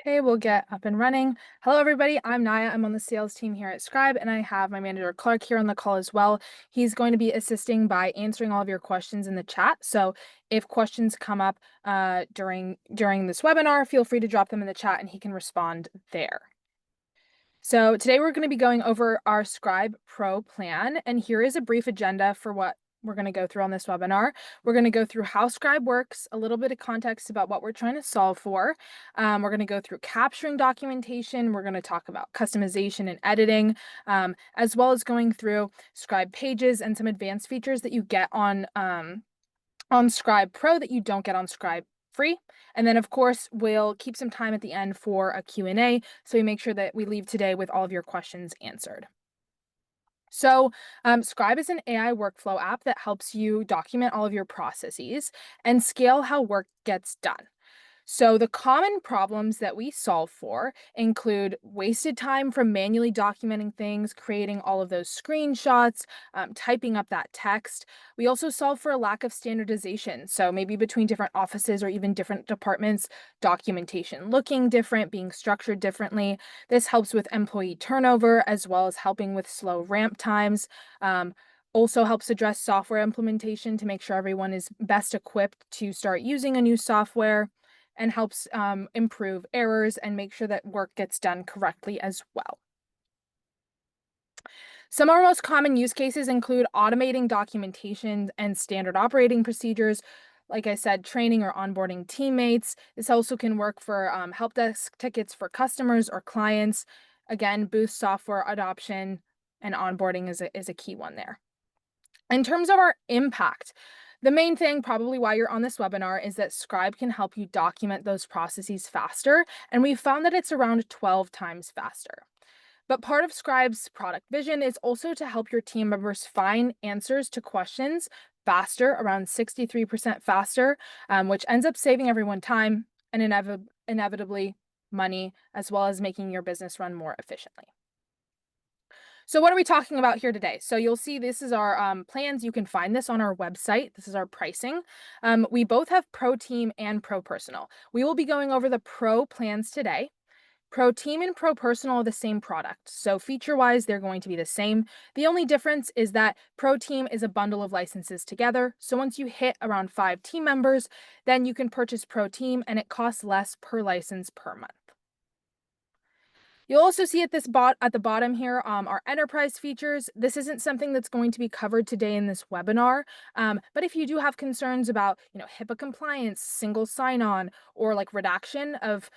Okay, we'll get up and running. Hello, everybody. I'm Naya. I'm on the sales team here at Scribe, and I have my manager Clark here on the call as well. He's going to be assisting by answering all of your questions in the chat. So if questions come up during this webinar, feel free to drop them in the chat and he can respond there. So today we're going to be going over our Scribe Pro plan, and here is a brief agenda for what we're going to go through on this webinar. We're going to go through how Scribe works, a little bit of context about what we're trying to solve for. We're going to go through capturing documentation. We're going to talk about customization and editing, as well as going through Scribe pages and some advanced features that you get on Scribe Pro that you don't get on Scribe Free. And then, of course, we'll keep some time at the end for a Q&A, so we make sure that we leave today with all of your questions answered. So Scribe is an AI workflow app that helps you document all of your processes and scale how work gets done. So the common problems that we solve for include wasted time from manually documenting things, creating all of those screenshots, typing up that text. We also solve for a lack of standardization. So maybe between different offices or even different departments, documentation looking different, being structured differently. This helps with employee turnover as well as helping with slow ramp times. Also helps address software implementation to make sure everyone is best equipped to start using a new software, and helps improve errors and make sure that work gets done correctly as well. Some of our most common use cases include automating documentation and standard operating procedures. Like I said, training or onboarding teammates. This also can work for help desk tickets for customers or clients. Again, boost software adoption, and onboarding is a key one there. In terms of our impact, the main thing, probably why you're on this webinar, is that Scribe can help you document those processes faster, and we found that it's around 12 times faster. But part of Scribe's product vision is also to help your team members find answers to questions faster, around 63% faster, which ends up saving everyone time and inevitably money, as well as making your business run more efficiently. So what are we talking about here today? So you'll see this is our plans. You can find this on our website. This is our pricing. We both have Pro Team and Pro Personal. We will be going over the Pro plans today. Pro Team and Pro Personal are the same product. So feature-wise, they're going to be the same. The only difference is that Pro Team is a bundle of licenses together. So once you hit around 5 team members, then you can purchase Pro Team and it costs less per license per month. You'll also see at the bottom here our enterprise features. This isn't something that's going to be covered today in this webinar, but if you do have concerns about HIPAA compliance, single sign-on, or like redaction of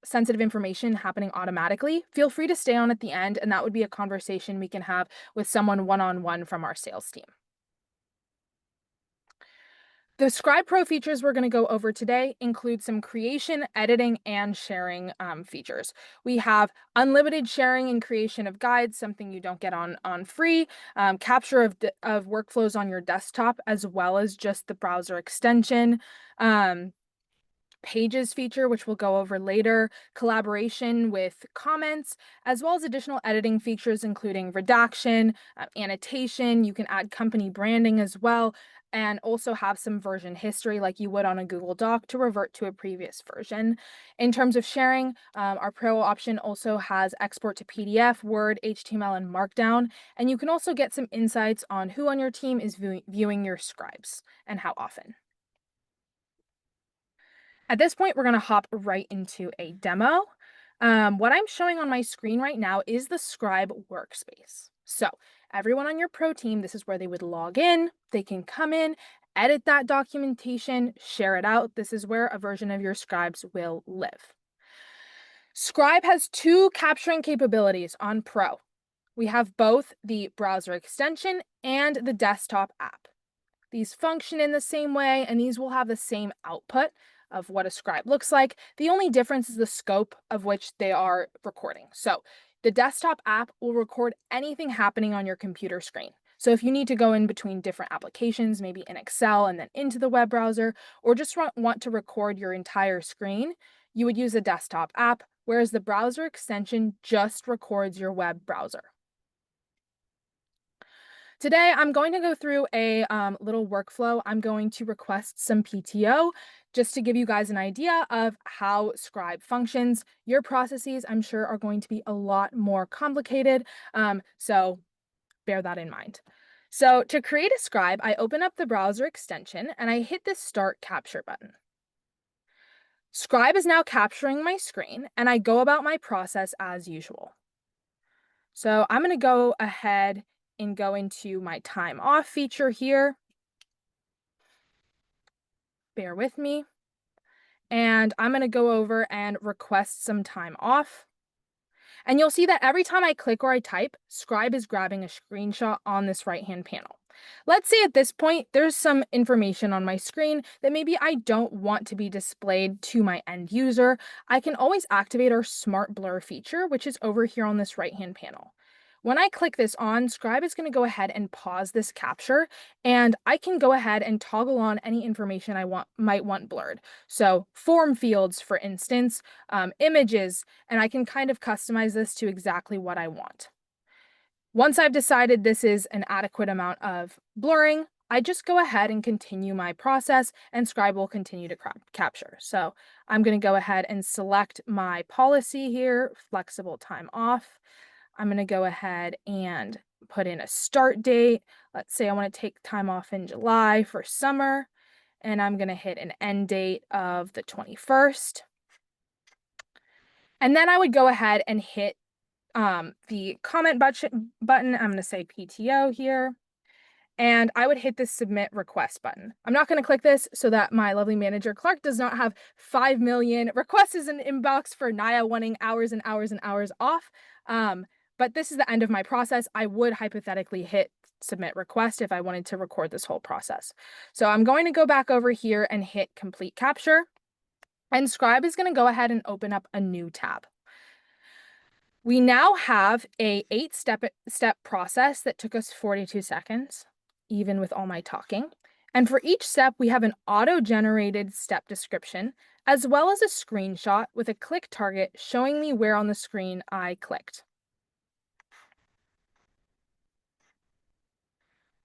sensitive information happening automatically, feel free to stay on at the end, and that would be a conversation we can have with someone one-on-one from our sales team. The Scribe Pro features we're going to go over today include some creation, editing, and sharing features. We have unlimited sharing and creation of guides, something you don't get on free, capture of workflows on your desktop, as well as just the browser extension, pages feature, which we'll go over later, collaboration with comments, as well as additional editing features, including redaction, annotation. You can add company branding as well, and also have some version history like you would on a Google Doc to revert to a previous version. In terms of sharing, our Pro option also has export to PDF, Word, HTML, and Markdown, and you can also get some insights on who on your team is viewing your scribes and how often. At this point, we're going to hop right into a demo. What I'm showing on my screen right now is the Scribe workspace. So everyone on your Pro team, this is where they would log in. They can come in, edit that documentation, share it out. This is where a version of your scribes will live. Scribe has 2 capturing capabilities on Pro. We have both the browser extension and the desktop app. These function in the same way, and these will have the same output of what a scribe looks like. The only difference is the scope of which they are recording. So the desktop app will record anything happening on your computer screen. So if you need to go in between different applications, maybe in Excel and then into the web browser, or just want to record your entire screen, you would use a desktop app, whereas the browser extension just records your web browser. Today, I'm going to go through a little workflow. I'm going to request some PTO Just to give you guys an idea of how Scribe functions, your processes, I'm sure, are going to be a lot more complicated. So bear that in mind. So to create a Scribe, I open up the browser extension and I hit the Start Capture button. Scribe is now capturing my screen, and I go about my process as usual. So I'm going to go ahead and go into my time off feature here. Bear with me. And I'm going to go over and request some time off. And you'll see that every time I click or I type, Scribe is grabbing a screenshot on this right-hand panel. Let's say at this point, there's some information on my screen that maybe I don't want to be displayed to my end user. I can always activate our Smart Blur feature, which is over here on this right-hand panel. When I click this on, Scribe is going to go ahead and pause this capture, and I can go ahead and toggle on any information I might want blurred. So form fields, for instance, images, and I can kind of customize this to exactly what I want. Once I've decided this is an adequate amount of blurring, I just go ahead and continue my process, and Scribe will continue to capture. So I'm going to go ahead and select my policy here, flexible time off. I'm going to go ahead and put in a start date. Let's say I want to take time off in July for summer, and I'm going to hit an end date of the 21st. And then I would go ahead and hit the comment button. I'm going to say PTO here. And I would hit the submit request button. I'm not going to click this so that my lovely manager, Clark, does not have 5 million requests in the inbox for Naya wanting hours and hours and hours off. But this is the end of my process. I would hypothetically hit submit request if I wanted to record this whole process. So I'm going to go back over here and hit complete capture. And Scribe is going to go ahead and open up a new tab. We now have a 8-step process that took us 42 seconds, even with all my talking. And for each step, we have an auto-generated step description, as well as a screenshot with a click target showing me where on the screen I clicked.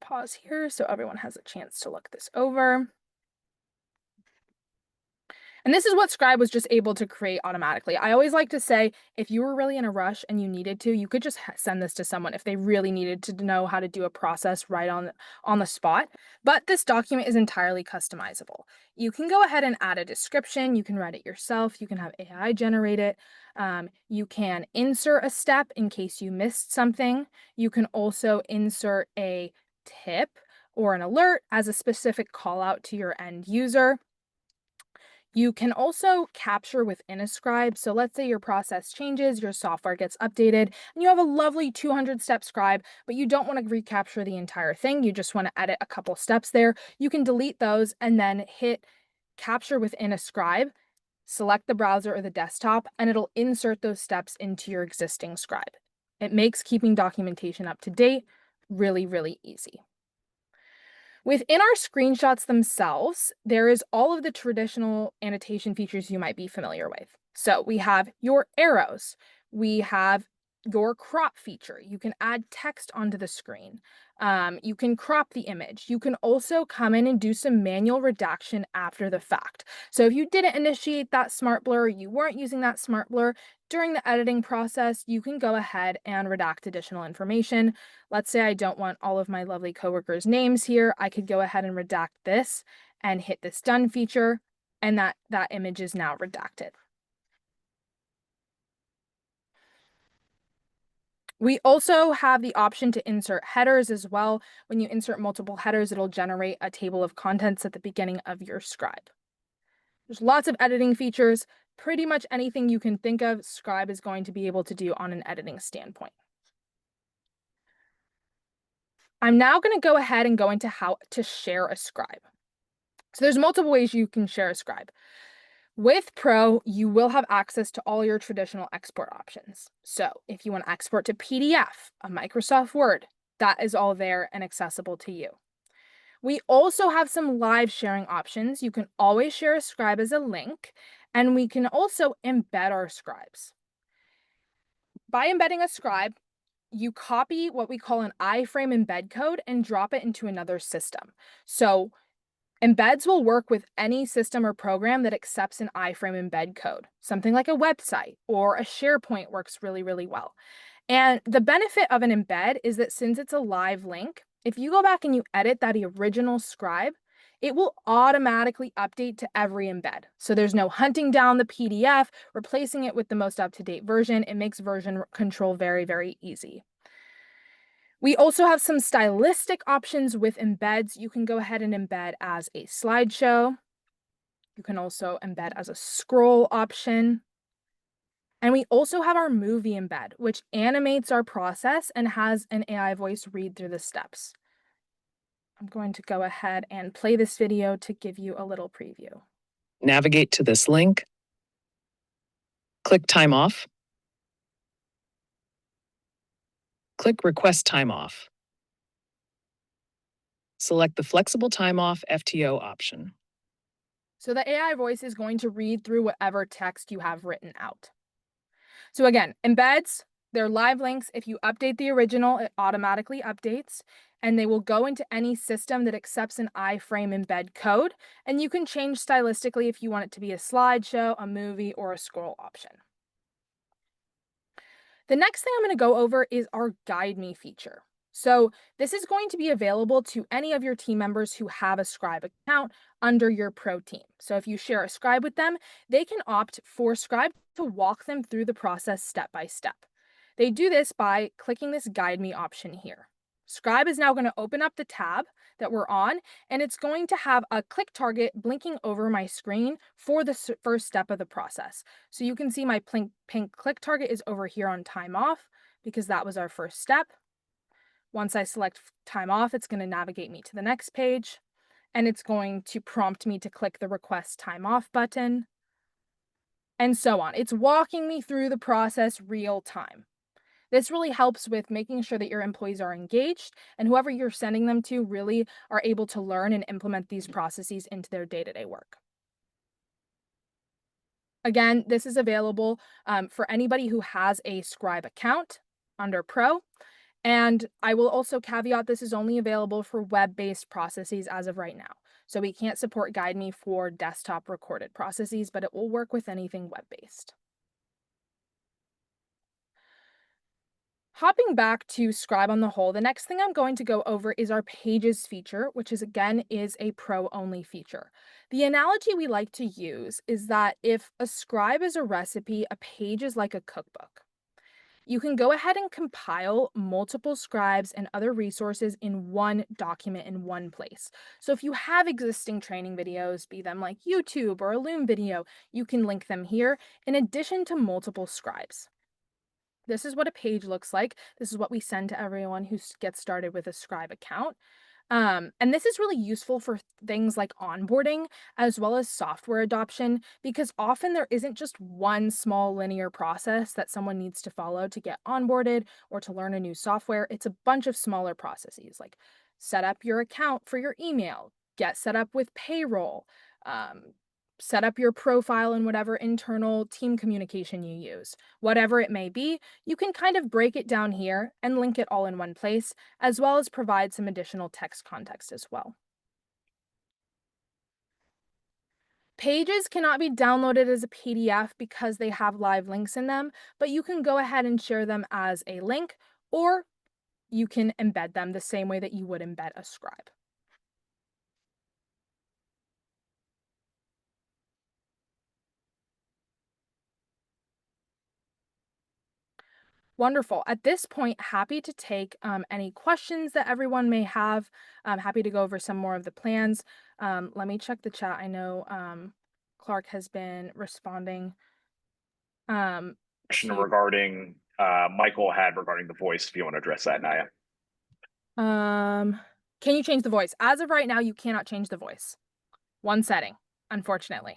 Pause here so everyone has a chance to look this over. And this is what Scribe was just able to create automatically. I always like to say, if you were really in a rush and you needed to, you could just send this to someone if they really needed to know how to do a process right on the spot. But this document is entirely customizable. You can go ahead and add a description. You can write it yourself. You can have AI generate it. You can insert a step in case you missed something. You can also insert a tip or an alert as a specific call out to your end user. You can also capture within a Scribe. So let's say your process changes, your software gets updated, and you have a lovely 200-step Scribe, but you don't want to recapture the entire thing. You just want to edit a couple steps there. You can delete those and then hit capture within a Scribe, select the browser or the desktop, and it'll insert those steps into your existing Scribe. It makes keeping documentation up to date really, really easy. Within our screenshots themselves, there is all of the traditional annotation features you might be familiar with. So we have your arrows, we have your crop feature. You can add text onto the screen. You can crop the image. You can also come in and do some manual redaction after the fact. So if you didn't initiate that smart blur, you weren't using that smart blur during the editing process, you can go ahead and redact additional information. Let's say I don't want all of my lovely coworkers' names here. I could go ahead and redact this and hit this done feature, and that image is now redacted. We also have the option to insert headers as well. When you insert multiple headers, it'll generate a table of contents at the beginning of your Scribe. There's lots of editing features. Pretty much anything you can think of, Scribe is going to be able to do on an editing standpoint. I'm now going to go ahead and go into how to share a Scribe. So there's multiple ways you can share a Scribe. With Pro, you will have access to all your traditional export options. So if you want to export to PDF, a Microsoft Word, that is all there and accessible to you. We also have some live sharing options. You can always share a Scribe as a link, and we can also embed our Scribes. By embedding a Scribe, you copy what we call an iframe embed code and drop it into another system. So Embeds will work with any system or program that accepts an iframe embed code. Something like a website or a SharePoint works really, really well. And the benefit of an embed is that since it's a live link, if you go back and you edit that original scribe, it will automatically update to every embed. So there's no hunting down the PDF, replacing it with the most up-to-date version. It makes version control very, very easy. We also have some stylistic options with embeds. You can go ahead and embed as a slideshow. You can also embed as a scroll option. And we also have our movie embed, which animates our process and has an AI voice read through the steps. I'm going to go ahead and play this video to give you a little preview. Navigate to this link. Click Time Off. Click Request Time Off. Select the Flexible Time Off FTO option. So the AI voice is going to read through whatever text you have written out. So again, embeds, they're live links. If you update the original, it automatically updates, and they will go into any system that accepts an iframe embed code, and you can change stylistically if you want it to be a slideshow, a movie, or a scroll option. The next thing I'm going to go over is our Guide Me feature. So this is going to be available to any of your team members who have a Scribe account under your Pro team. So if you share a Scribe with them, they can opt for Scribe to walk them through the process step by step. They do this by clicking this Guide Me option here. Scribe is now going to open up the tab that we're on, and it's going to have a click target blinking over my screen for the first step of the process. So you can see my pink click target is over here on time off because that was our first step. Once I select time off, it's going to navigate me to the next page, and it's going to prompt me to click the request time off button, and so on. It's walking me through the process real time. This really helps with making sure that your employees are engaged and whoever you're sending them to really are able to learn and implement these processes into their day-to-day work. Again, this is available for anybody who has a Scribe account under Pro. And I will also caveat this is only available for web-based processes as of right now. So we can't support Guide Me for desktop recorded processes, but it will work with anything web-based. Hopping back to Scribe on the whole, the next thing I'm going to go over is our Pages feature, which is again is a Pro-only feature. The analogy we like to use is that if a scribe is a recipe, a page is like a cookbook. You can go ahead and compile multiple scribes and other resources in one document in one place. So if you have existing training videos, be them like YouTube or a Loom video, you can link them here in addition to multiple scribes. This is what a page looks like. This is what we send to everyone who gets started with a Scribe account. And this is really useful for things like onboarding as well as software adoption, because often there isn't just one small linear process that someone needs to follow to get onboarded or to learn a new software. It's a bunch of smaller processes like set up your account for your email, get set up with payroll, um, set up your profile in whatever internal team communication you use. Whatever it may be, you can kind of break it down here and link it all in one place, as well as provide some additional text context as well. Pages cannot be downloaded as a PDF because they have live links in them, but you can go ahead and share them as a link, or you can embed them the same way that you would embed a scribe. Wonderful. At this point, happy to take any questions that everyone may have. I'm happy to go over some more of the plans. Let me check the chat. I know Clark has been responding. Question regarding Michael had regarding the voice, if you want to address that, Naya. Can you change the voice? As of right now, you cannot change the voice. One setting, unfortunately.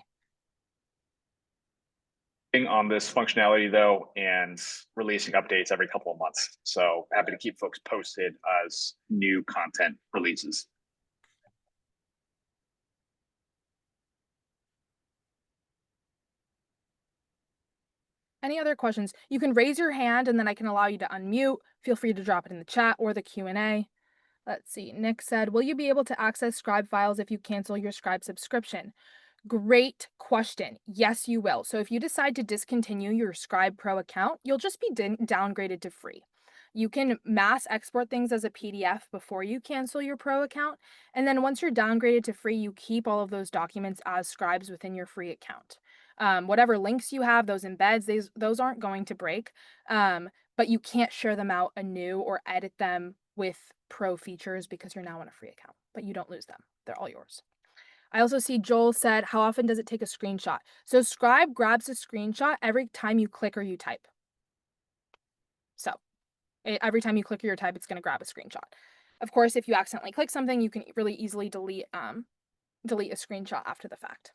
On this functionality though, and releasing updates every couple of months. So happy to keep folks posted as new content releases. Any other questions? You can raise your hand and then I can allow you to unmute. Feel free to drop it in the chat or the Q&A. Let's see. Nick said, will you be able to access Scribe files if you cancel your Scribe subscription? Great question. Yes, you will. So if you decide to discontinue your Scribe Pro account, you'll just be downgraded to free. You can mass export things as a PDF before you cancel your Pro account. And then once you're downgraded to free, you keep all of those documents as scribes within your free account. Whatever links you have, those embeds, those aren't going to break. But you can't share them out anew or edit them with Pro features because you're now on a free account. But you don't lose them, they're all yours. I also see Joel said, how often does it take a screenshot? So Scribe grabs a screenshot every time you click or you type. So every time you click or you type, it's going to grab a screenshot. Of course, if you accidentally click something, you can really easily delete a screenshot after the fact.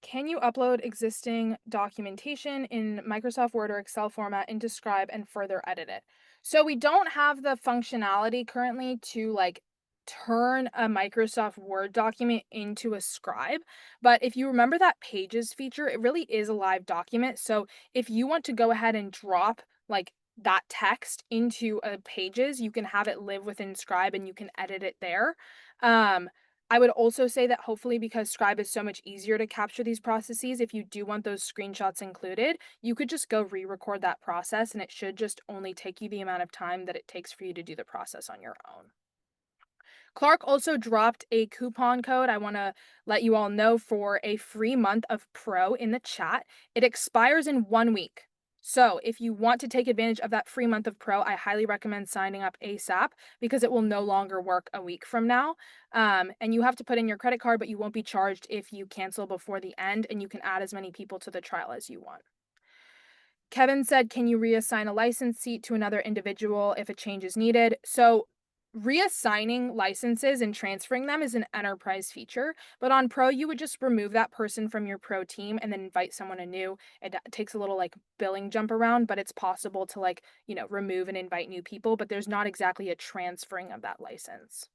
Can you upload existing documentation in Microsoft Word or Excel format into Scribe and further edit it? So we don't have the functionality currently to like turn a Microsoft Word document into a Scribe. But if you remember that Pages feature, it really is a live document. So if you want to go ahead and drop like that text into a Pages, you can have it live within Scribe and you can edit it there. I would also say that hopefully because Scribe is so much easier to capture these processes, if you do want those screenshots included, you could just go re-record that process and it should just only take you the amount of time that it takes for you to do the process on your own. Clark also dropped a coupon code. I want to let you all know for a free month of Pro in the chat. It expires in 1 week. So if you want to take advantage of that free month of Pro, I highly recommend signing up ASAP because it will no longer work a week from now. And you have to put in your credit card, but you won't be charged if you cancel before the end, and you can add as many people to the trial as you want. Kevin said, can you reassign a license seat to another individual if a change is needed? So reassigning licenses and transferring them is an enterprise feature, but on Pro, you would just remove that person from your Pro team and then invite someone anew. It takes a little like billing jump around, but it's possible to like, remove and invite new people, but there's not exactly a transferring of that license.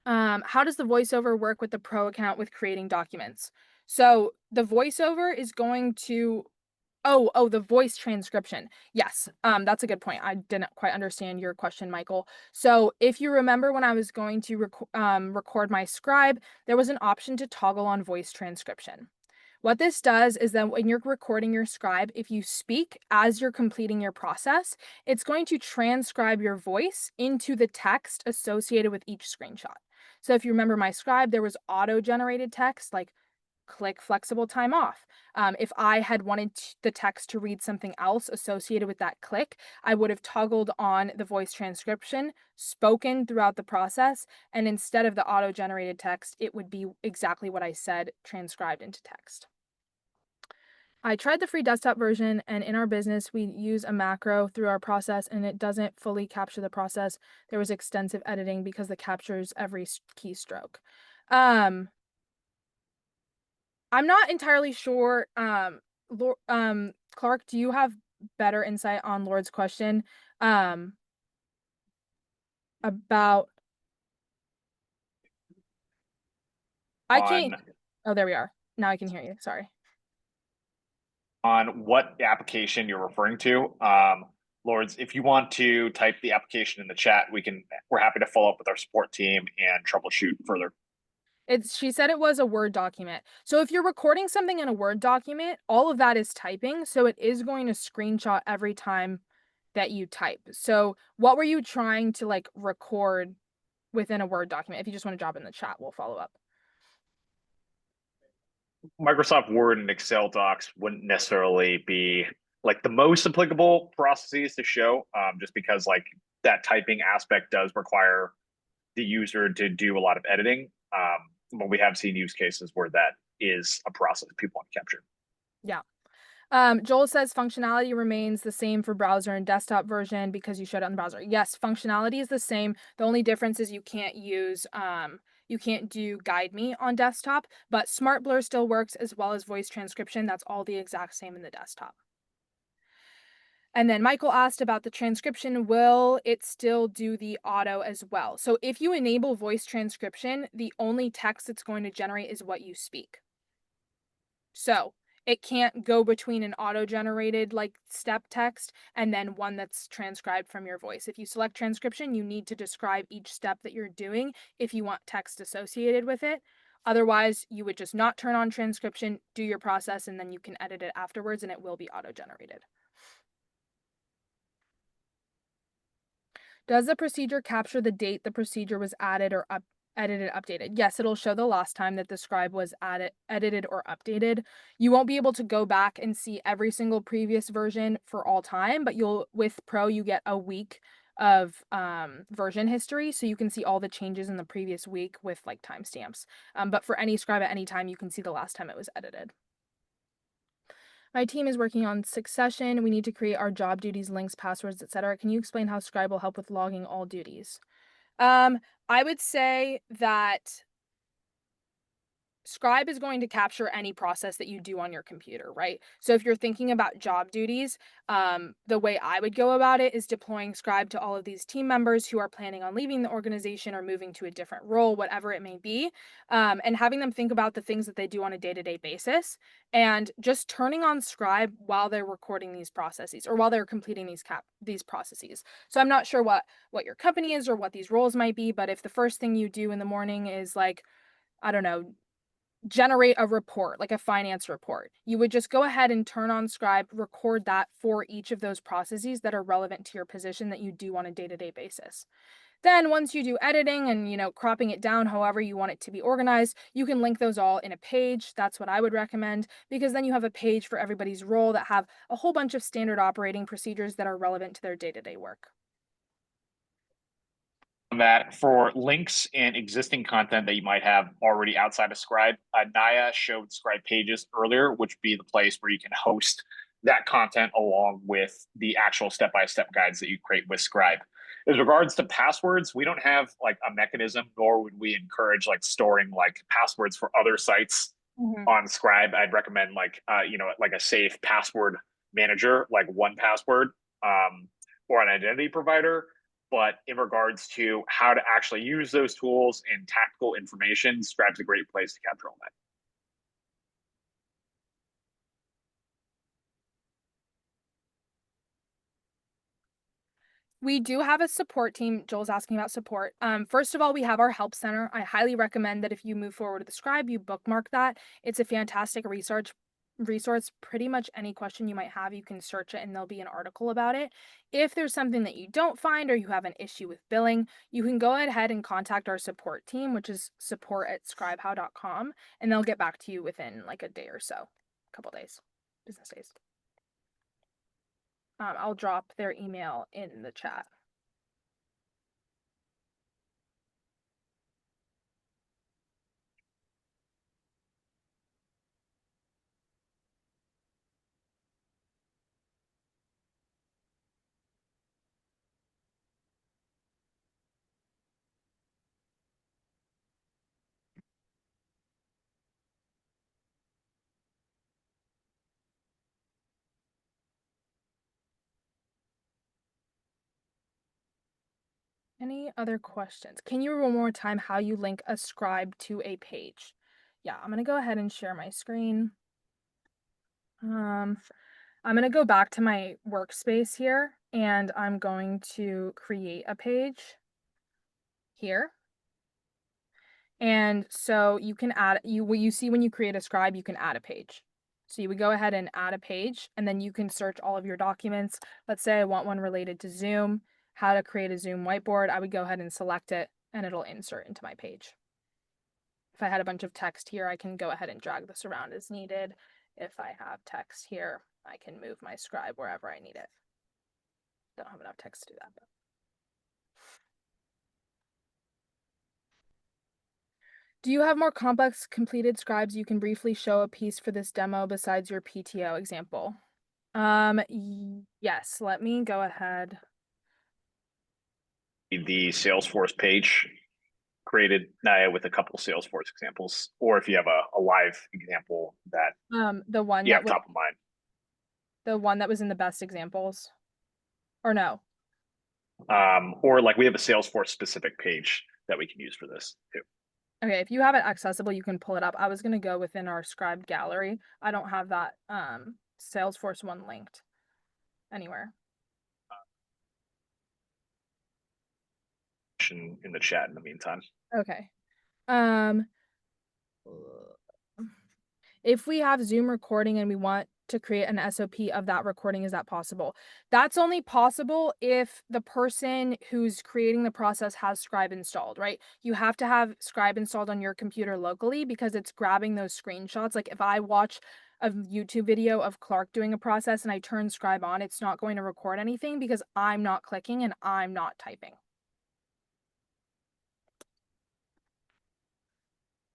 How does the voiceover work with the Pro account with creating documents? So the voiceover is going to the voice transcription. Yes, that's a good point. I didn't quite understand your question, Michael. So if you remember when I was going to record my Scribe, there was an option to toggle on voice transcription. What this does is that when you're recording your Scribe, if you speak as you're completing your process, it's going to transcribe your voice into the text associated with each screenshot. So if you remember my Scribe, there was auto-generated text like click flexible time off. If I had wanted the text to read something else associated with that click, I would have toggled on the voice transcription, spoken throughout the process, and instead of the auto-generated text, it would be exactly what I said transcribed into text. I tried the free desktop version, and in our business, we use a macro through our process, and it doesn't fully capture the process. There was extensive editing because it captures every keystroke. I'm not entirely sure. Clark, do you have better insight on Lord's question? About I can't. On Oh, there we are. Now I can hear you. Sorry. what application you're referring to. Lords, if you want to type the application in the chat, we're happy to follow up with our support team and troubleshoot further. She said it was a Word document. So if you're recording something in a Word document, all of that is typing, so it is going to screenshot every time that you type. So what were you trying to like record within a Word document? If you just want to drop it in the chat, we'll follow up. Microsoft Word and Excel docs wouldn't necessarily be like the most applicable processes to show, just because like that typing aspect does require the user to do a lot of editing. But we have seen use cases where that is a process people want to capture. Yeah. Joel says functionality remains the same for browser and desktop version because you showed it on the browser. Yes, functionality is the same. The only difference is you can't do Guide Me on desktop, but Smart Blur still works as well as voice transcription. That's all the exact same in the desktop. And then Michael asked about the transcription. Will it still do the auto as well? So if you enable voice transcription, the only text it's going to generate is what you speak. So it can't go between an auto-generated like step text and then one that's transcribed from your voice. If you select transcription, you need to describe each step that you're doing if you want text associated with it. Otherwise, you would just not turn on transcription, do your process, and then you can edit it afterwards and it will be auto-generated. Does the procedure capture the date the procedure was added or edited, updated? Yes, it'll show the last time that the scribe was edited or updated. You won't be able to go back and see every single previous version for all time, but with Pro, you get a week of version history, so you can see all the changes in the previous week with like timestamps. But for any scribe at any time, you can see the last time it was edited. My team is working on succession. We need to create our job duties, links, passwords, etc. Can you explain how Scribe will help with logging all duties? I would say that Scribe is going to capture any process that you do on your computer, right? So if you're thinking about job duties, the way I would go about it is deploying Scribe to all of these team members who are planning on leaving the organization or moving to a different role, whatever it may be, and having them think about the things that they do on a day-to-day basis, and just turning on Scribe while they're recording these processes or while they're completing these processes. So I'm not sure what your company is or what these roles might be, but if the first thing you do in the morning is like, I don't know, generate a report, like a finance report, you would just go ahead and turn on Scribe, record that for each of those processes that are relevant to your position that you do on a day-to-day basis. Then once you do editing and, cropping it down however you want it to be organized, you can link those all in a page. That's what I would recommend, because then you have a page for everybody's role that have a whole bunch of standard operating procedures that are relevant to their day-to-day work. That for links and existing content that you might have already outside of Scribe, Naya showed Scribe pages earlier, which would be the place where you can host that content along with the actual step-by-step guides that you create with Scribe. As regards to passwords, we don't have like a mechanism, nor would we encourage like storing like passwords for other sites on Scribe. I'd recommend like like a safe password manager, like 1Password, or an identity provider. But in regards to how to actually use those tools and tactical information, Scribe's a great place to capture all that. We do have a support team. Joel's asking about support. First of all, we have our help center. I highly recommend that if you move forward with the Scribe, you bookmark that. It's a fantastic resource. Pretty much any question you might have, you can search it and there'll be an article about it. If there's something that you don't find or you have an issue with billing, you can go ahead and contact our support team, which is support@scribehow.com, and they'll get back to you within like a day or so, a couple days, business days. I'll drop their email in the chat. Any other questions? Can you one more time how you link a Scribe to a page? Yeah, I'm gonna go ahead and share my screen. I'm gonna go back to my workspace here and I'm going to create a page here. And so you can what you see when you create a Scribe, you can add a page. So you would go ahead and add a page and then you can search all of your documents. Let's say I want one related to Zoom, how to create a Zoom whiteboard. I would go ahead and select it and it'll insert into my page. If I had a bunch of text here, I can go ahead and drag this around as needed. If I have text here, I can move my Scribe wherever I need it. Don't have enough text to do that, but. Do you have more complex completed scribes you can briefly show a piece for this demo besides your PTO example? Yes, let me go ahead. The Salesforce page created Naya with a couple Salesforce examples, or if you have a live example that The one you that have was top of mind. the one that was in the best examples. or no? Or like we have a Salesforce specific page that we can use for this too. Okay, if you have it accessible, you can pull it up. I was gonna go within our Scribe gallery. I don't have that Salesforce one linked anywhere. In the chat in the meantime. Okay. Um, if we have Zoom recording and we want to create an SOP of that recording, is that possible? That's only possible if the person who's creating the process has Scribe installed, right? You have to have Scribe installed on your computer locally because it's grabbing those screenshots. Like if I watch a YouTube video of Clark doing a process and I turn Scribe on, it's not going to record anything because I'm not clicking and I'm not typing.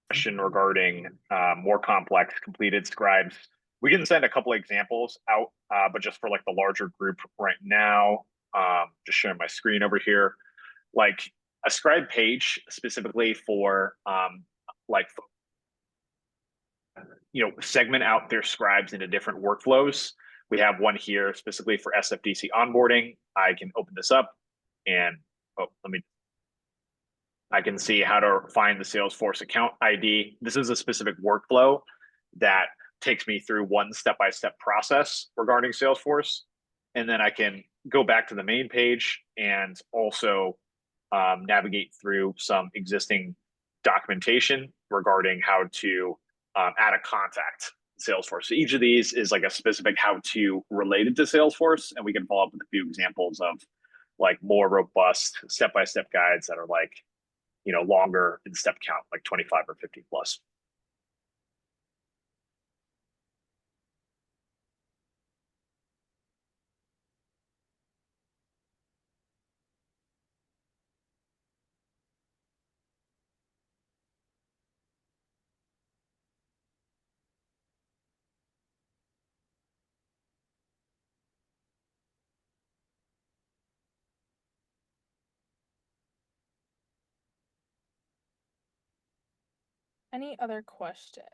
Question regarding more complex completed scribes. We can send a couple examples out, but just for like the larger group right now, just sharing my screen over here, like a scribe page specifically for like segment out their scribes into different workflows. We have one here specifically for SFDC onboarding. I can open this up and I can see how to find the Salesforce account ID. This is a specific workflow that takes me through one step-by-step process regarding Salesforce. And then I can go back to the main page and also navigate through some existing documentation regarding how to add a contact Salesforce. So each of these is like a specific how-to related to Salesforce, and we can follow up with a few examples of like more robust step-by-step guides that are like longer in step count, like 25 or 50 plus. Any other questions?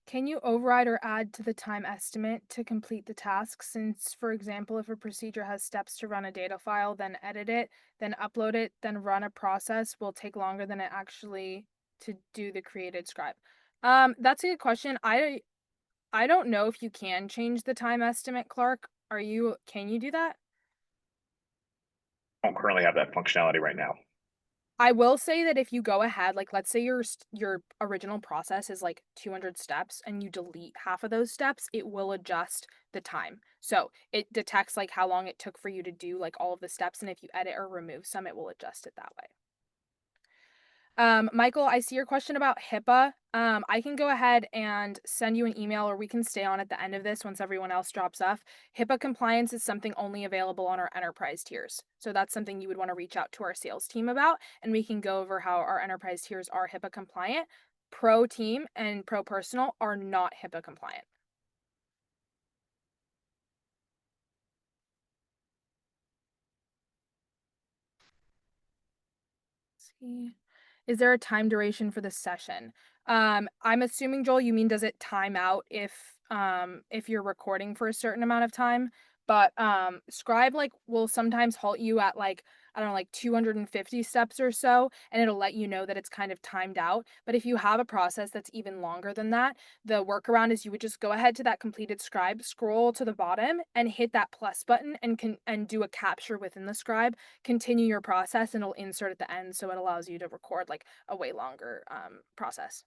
Can you override or add to the time estimate to complete the task? Since, for example, if a procedure has steps to run a data file, then edit it, then upload it, then run a process will take longer than it actually to do the created scribe. That's a good question. I don't know if you can change the time estimate, Clark. Can you do that? I don't currently have that functionality right now. I will say that if you go ahead, like let's say your original process is like 200 steps and you delete half of those steps, it will adjust the time. So it detects like how long it took for you to do like all of the steps, and if you edit or remove some, it will adjust it that way. Michael, I see your question about HIPAA. I can go ahead and send you an email, or we can stay on at the end of this once everyone else drops off. HIPAA compliance is something only available on our enterprise tiers. So that's something you would want to reach out to our sales team about, and we can go over how our enterprise tiers are HIPAA compliant. Pro team and Pro personal are not HIPAA compliant. Let's see. Is there a time duration for the session? I'm assuming, Joel, you mean does it time out if you're recording for a certain amount of time? But Scribe like will sometimes halt you at like, I don't know, like 250 steps or so, and it'll let you know that it's kind of timed out. But if you have a process that's even longer than that, the workaround is you would just go ahead to that completed Scribe, scroll to the bottom, and hit that plus button and do a capture within the Scribe, continue your process, and it'll insert at the end, so it allows you to record like a way longer process.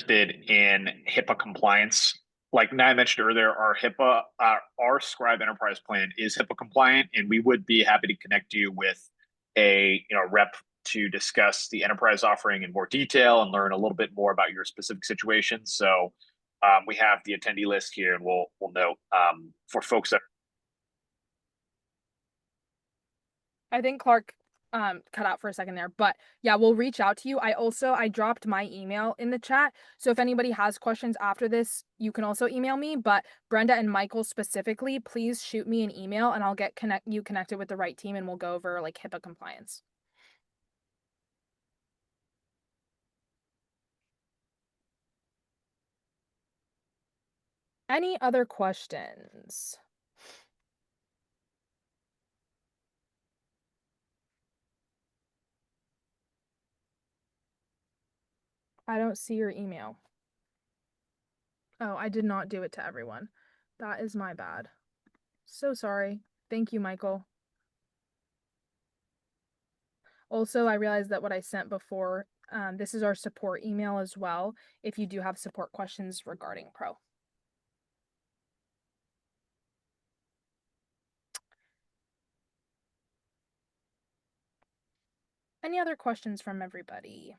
In HIPAA compliance, like I mentioned earlier, our Scribe Enterprise plan is HIPAA compliant, and we would be happy to connect you with a rep to discuss the enterprise offering in more detail and learn a little bit more about your specific situation. So we have the attendee list here, and we'll note for folks that. I think Clark cut out for a second there, but yeah, we'll reach out to you. I dropped my email in the chat, so if anybody has questions after this, you can also email me, but Brenda and Michael specifically, please shoot me an email and I'll get you connected with the right team and we'll go over like HIPAA compliance. Any other questions? I don't see your email. Oh, I did not do it to everyone. That is my bad. So sorry. Thank you, Michael. Also, I realized that what I sent before, this is our support email as well, if you do have support questions regarding Pro. Any other questions from everybody?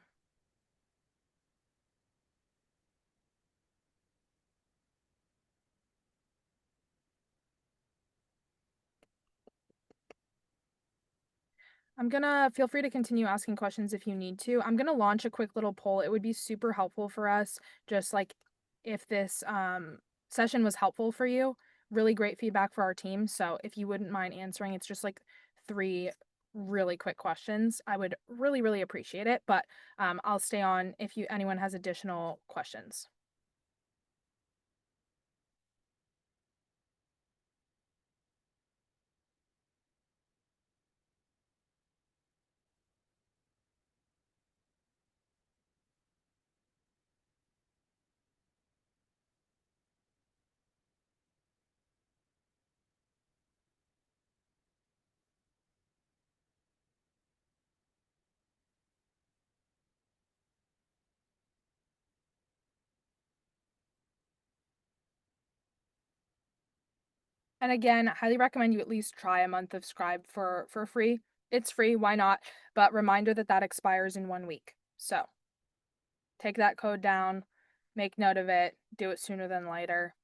Feel free to continue asking questions if you need to. I'm gonna launch a quick little poll. It would be super helpful for us, just like if this session was helpful for you. Really great feedback for our team. So if you wouldn't mind answering, it's just like 3 really quick questions. I would really, really appreciate it. But I'll stay on if anyone has additional questions. And again, highly recommend you at least try a month of Scribe for free. It's free, why not? But reminder that that expires in 1 week. So take that code down, make note of it, do it sooner than later.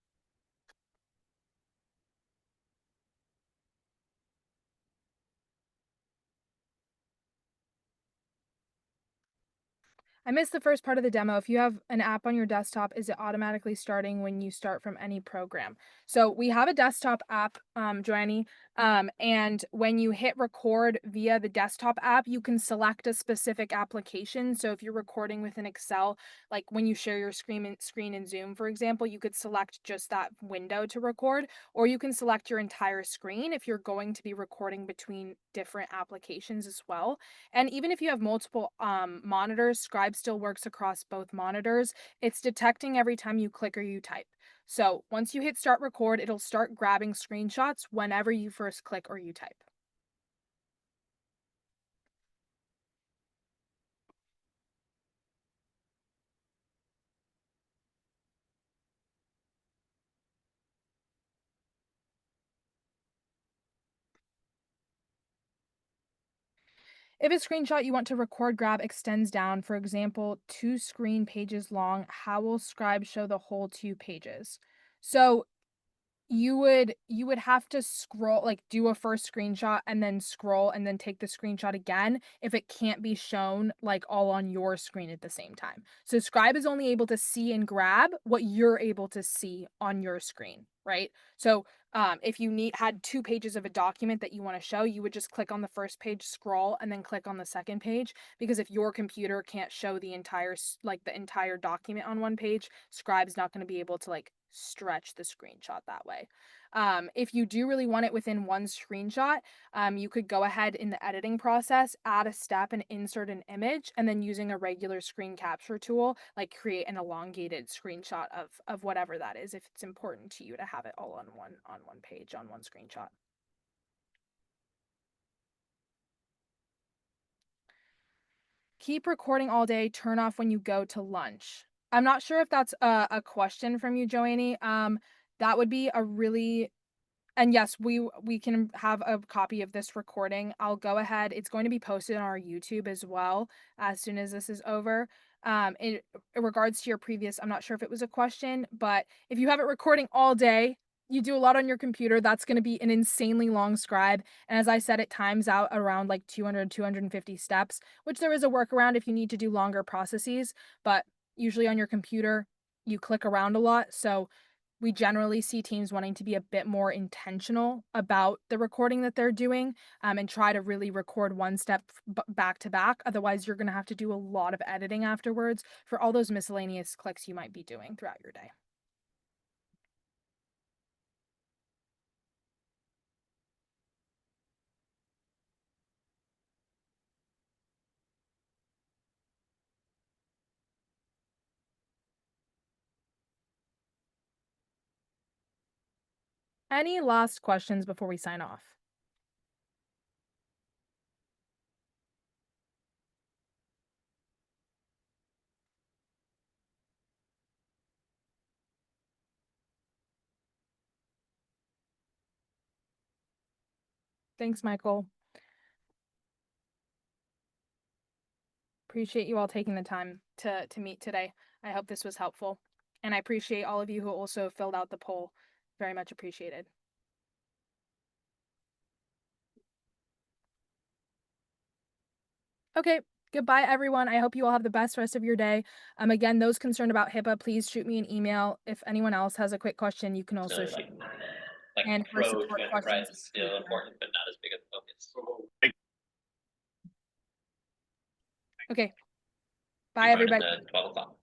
I missed the first part of the demo. If you have an app on your desktop, is it automatically starting when you start from any program? So we have a desktop app, Joannie, and when you hit record via the desktop app, you can select a specific application. So if you're recording with an Excel, like when you share your screen in Zoom, for example, you could select just that window to record, or you can select your entire screen if you're going to be recording between different applications as well. And even if you have multiple monitors, Scribe still works across both monitors. It's detecting every time you click or you type. So once you hit start record, it'll start grabbing screenshots whenever you first click or you type. If a screenshot you want to record grab extends down, for example, 2 screen pages long, how will Scribe show the whole 2 pages? So you would have to scroll, like do a first screenshot and then scroll and then take the screenshot again if it can't be shown like all on your screen at the same time. So Scribe is only able to see and grab what you're able to see on your screen, right? So if you had 2 pages of a document that you want to show, you would just click on the first page, scroll, and then click on the second page. Because if your computer can't show the entire document on one page, Scribe's not going to be able to like stretch the screenshot that way. If you do really want it within one screenshot, you could go ahead in the editing process, add a step and insert an image, and then using a regular screen capture tool, like create an elongated screenshot of whatever that is, if it's important to you to have it all on one page, on one screenshot. Keep recording all day, turn off when you go to lunch. I'm not sure if that's a question from you, Joannie. That would be a really, and yes, we can have a copy of this recording. I'll go ahead. It's going to be posted on our YouTube as well as soon as this is over. In regards to your previous, I'm not sure if it was a question, but if you have it recording all day, you do a lot on your computer, that's going to be an insanely long scribe. And as I said, it times out around like 200, 250 steps, which there is a workaround if you need to do longer processes. But usually on your computer, you click around a lot. So we generally see teams wanting to be a bit more intentional about the recording that they're doing, and try to really record one step back to back. Otherwise, you're going to have to do a lot of editing afterwards for all those miscellaneous clicks you might be doing throughout your day. Any last questions before we sign off? Thanks, Michael. Appreciate you all taking the time to meet today. I hope this was helpful. And I appreciate all of you who also filled out the poll. Very much appreciated. Okay, goodbye, everyone. I hope you all have the best rest of your day. Again, those concerned about HIPAA, please shoot me an email. If anyone else has a quick question, you can also shoot me. And for Pro to support enterprise questions, is still important, but not as big of a focus. Okay. Bye, You find it everybody. at 12 o'clock.